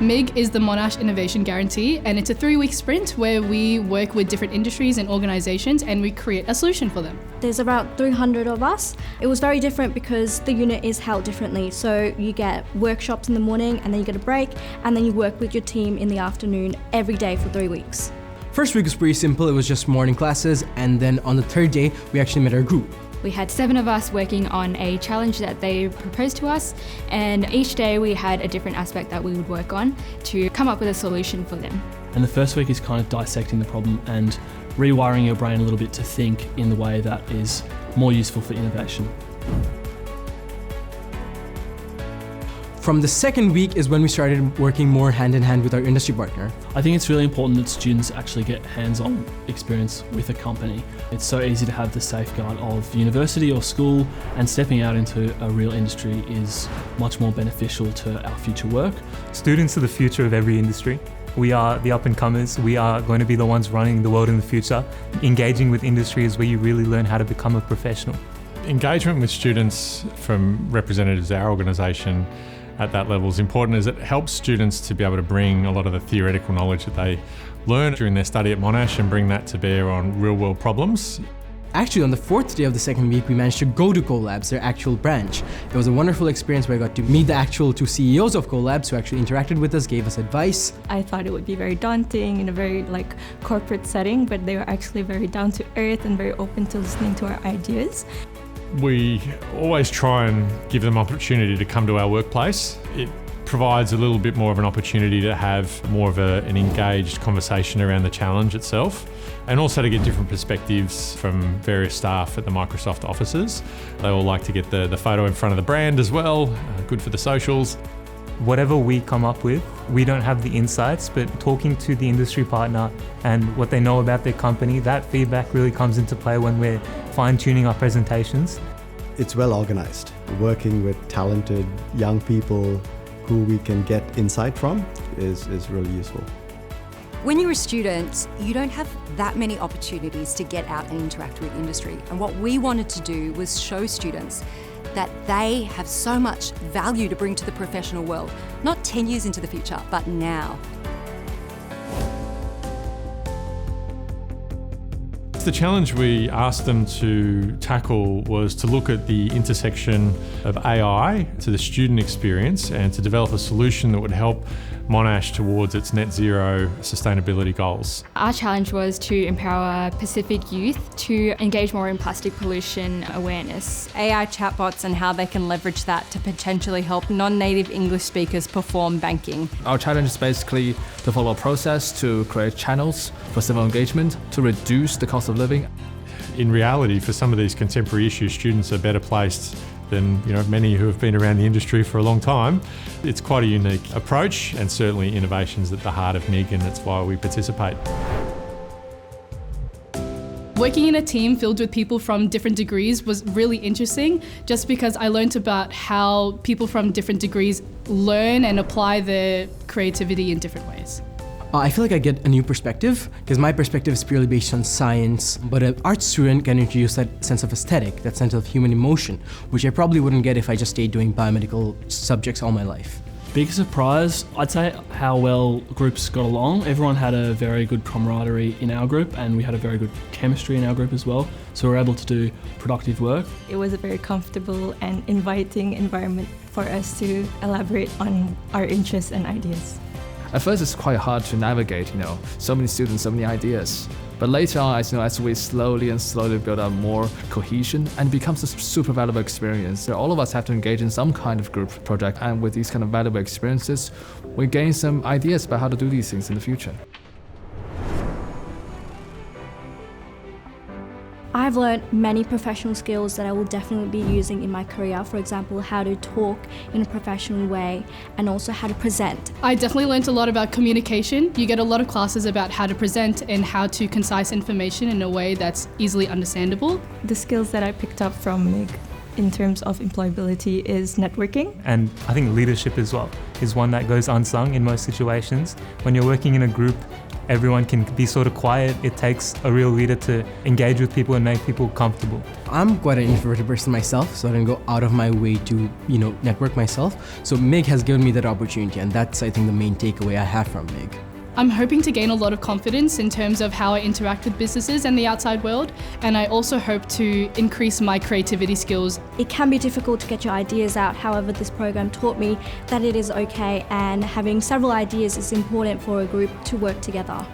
MIG is the Monash Innovation Guarantee, and it's a 3-week sprint where we work with different industries and organisations and we create a solution for them. There's about 300 of us. It was very different because the unit is held differently. So you get workshops in the morning and then you get a break, and then you work with your team in the afternoon every day for 3 weeks. First week was pretty simple, it was just morning classes, and then on the third day we actually met our group. We had 7 of us working on a challenge that they proposed to us, and each day we had a different aspect that we would work on to come up with a solution for them. And the first week is kind of dissecting the problem and rewiring your brain a little bit to think in the way that is more useful for innovation. From the second week is when we started working more hand in hand with our industry partner. I think it's really important that students actually get hands-on experience with a company. It's so easy to have the safeguard of university or school, and stepping out into a real industry is much more beneficial to our future work. Students are the future of every industry. We are the up-and-comers. We are going to be the ones running the world in the future. Engaging with industry is where you really learn how to become a professional. Engagement with students from representatives of our organisation at that level is important, as it helps students to be able to bring a lot of the theoretical knowledge that they learn during their study at Monash and bring that to bear on real-world problems. Actually, on the 4th day of the second week, we managed to go to CoLabs, their actual branch. It was a wonderful experience where I got to meet the actual 2 CEOs of CoLabs who actually interacted with us, gave us advice. I thought it would be very daunting in a very corporate setting, but they were actually very down to earth and very open to listening to our ideas. We always try and give them opportunity to come to our workplace. It provides a little bit more of an opportunity to have more of an engaged conversation around the challenge itself, and also to get different perspectives from various staff at the Microsoft offices. They all like to get the photo in front of the brand as well, good for the socials. Whatever we come up with, we don't have the insights, but talking to the industry partner and what they know about their company, that feedback really comes into play when we're fine-tuning our presentations. It's well organized. Working with talented young people who we can get insight from is really useful. When you're a student, you don't have that many opportunities to get out and interact with industry. And what we wanted to do was show students that they have so much value to bring to the professional world, not 10 years into the future, but now. The challenge we asked them to tackle was to look at the intersection of AI to the student experience and to develop a solution that would help Monash towards its net zero sustainability goals. Our challenge was to empower Pacific youth to engage more in plastic pollution awareness. AI chatbots and how they can leverage that to potentially help non-native English speakers perform banking. Our challenge is basically to follow a process to create channels for civil engagement to reduce the cost of living. In reality, for some of these contemporary issues, students are better placed than many who have been around the industry for a long time. It's quite a unique approach, and certainly innovation's at the heart of MIG, and that's why we participate. Working in a team filled with people from different degrees was really interesting, just because I learned about how people from different degrees learn and apply their creativity in different ways. I feel like I get a new perspective, because my perspective is purely based on science, but an art student can introduce that sense of aesthetic, that sense of human emotion, which I probably wouldn't get if I just stayed doing biomedical subjects all my life. Big surprise, I'd say how well groups got along. Everyone had a very good camaraderie in our group, and we had a very good chemistry in our group as well, so we were able to do productive work. It was a very comfortable and inviting environment for us to elaborate on our interests and ideas. At first it's quite hard to navigate, so many students, so many ideas. But later on, as we slowly build up more cohesion, and it becomes a super valuable experience. So all of us have to engage in some kind of group project, and with these kind of valuable experiences, we gain some ideas about how to do these things in the future. I've learned many professional skills that I will definitely be using in my career. For example, how to talk in a professional way and also how to present. I definitely learned a lot about communication. You get a lot of classes about how to present and how to concise information in a way that's easily understandable. The skills that I picked up from MIG in terms of employability is networking. And I think leadership as well is one that goes unsung in most situations. When you're working in a group, everyone can be sort of quiet. It takes a real leader to engage with people and make people comfortable. I'm quite an introverted person myself, so I don't go out of my way to, network myself. So MIG has given me that opportunity, and that's, I think, the main takeaway I have from MIG. I'm hoping to gain a lot of confidence in terms of how I interact with businesses and the outside world, and I also hope to increase my creativity skills. It can be difficult to get your ideas out, however this program taught me that it is okay, and having several ideas is important for a group to work together.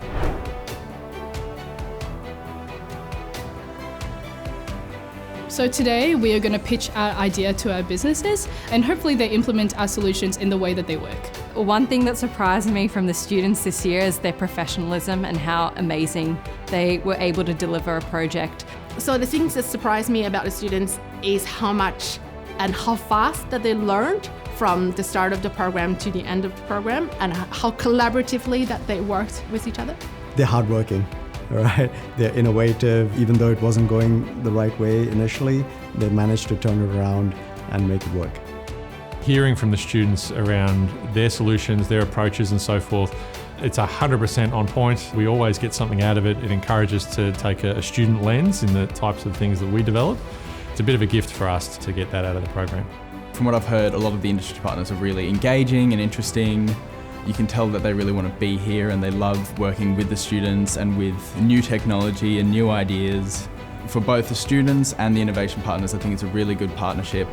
So today we are going to pitch our idea to our businesses, and hopefully they implement our solutions in the way that they work. One thing that surprised me from the students this year is their professionalism and how amazing they were able to deliver a project. So the things that surprised me about the students is how much and how fast that they learned from the start of the program to the end of the program, and how collaboratively that they worked with each other. They're hardworking, right? They're innovative. Even though it wasn't going the right way initially, they managed to turn it around and make it work. Hearing from the students around their solutions, their approaches and so forth, it's 100% on point. We always get something out of it. It encourages to take a student lens in the types of things that we develop. It's a bit of a gift for us to get that out of the program. From what I've heard, a lot of the industry partners are really engaging and interesting. You can tell that they really want to be here and they love working with the students and with new technology and new ideas. For both the students and the innovation partners, I think it's a really good partnership.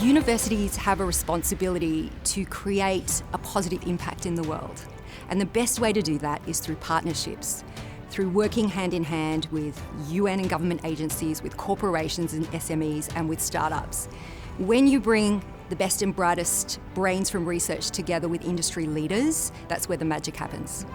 Universities have a responsibility to create a positive impact in the world. And the best way to do that is through partnerships, through working hand in hand with UN and government agencies, with corporations and SMEs, and with startups. When you bring the best and brightest brains from research together with industry leaders, that's where the magic happens.